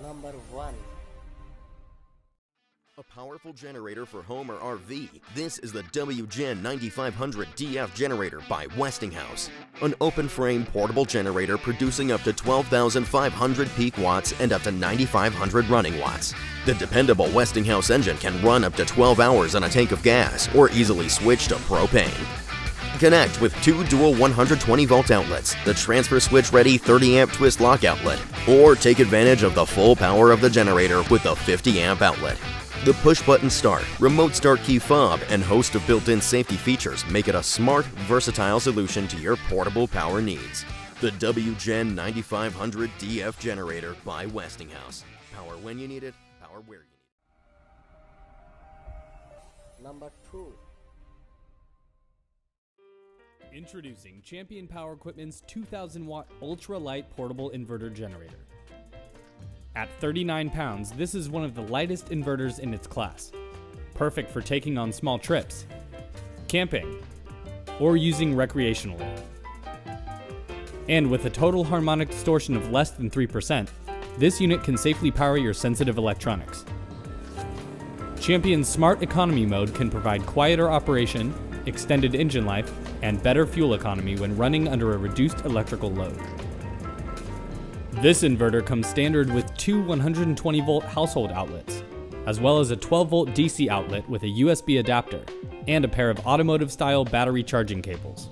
Number 1. A powerful generator for home or RV. This is the WGen 9500 DF generator by Westinghouse. An open-frame portable generator producing up to 12,500 peak watts and up to 9,500 running watts. The dependable Westinghouse engine can run up to 12 hours on a tank of gas or easily switch to propane. Connect with two dual 120-volt outlets, the transfer switch-ready 30-amp twist lock outlet, or take advantage of the full power of the generator with the 50-amp outlet. The push-button start, remote start key fob, and host of built-in safety features make it a smart, versatile solution to your portable power needs. The WGen 9500 DF generator by Westinghouse. Power when you need it, power where you need it. Number 2. Introducing Champion Power Equipment's 2,000-watt ultra-light portable inverter generator. At 39 pounds, this is one of the lightest inverters in its class. Perfect for taking on small trips, camping, or using recreationally. And with a total harmonic distortion of less than 3%, this unit can safely power your sensitive electronics. Champion's Smart Economy mode can provide quieter operation, extended engine life, and better fuel economy when running under a reduced electrical load. This inverter comes standard with two 120-volt household outlets, as well as a 12-volt DC outlet with a USB adapter, and a pair of automotive-style battery charging cables.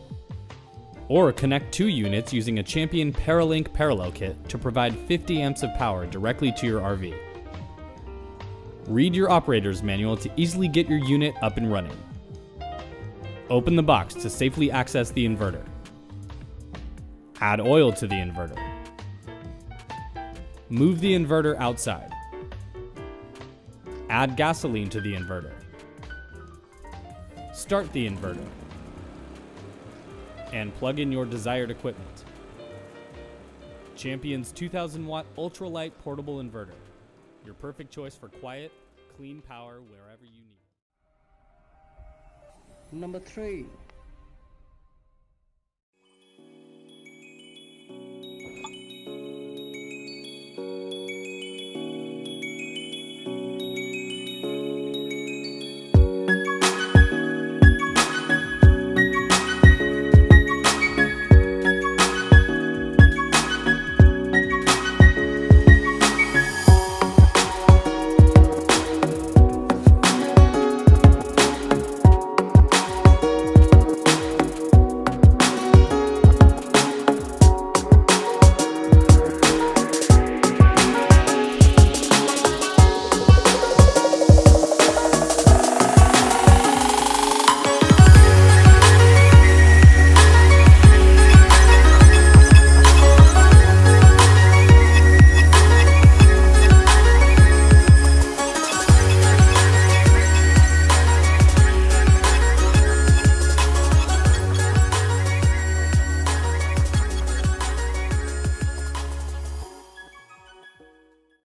Or connect two units using a Champion Paralink parallel kit to provide 50 amps of power directly to your RV. Read your operator's manual to easily get your unit up and running. Open the box to safely access the inverter. Add oil to the inverter. Move the inverter outside. Add gasoline to the inverter. Start the inverter. And plug in your desired equipment. Champion's 2,000-watt ultralight portable inverter. Your perfect choice for quiet, clean power wherever you need. Number 3.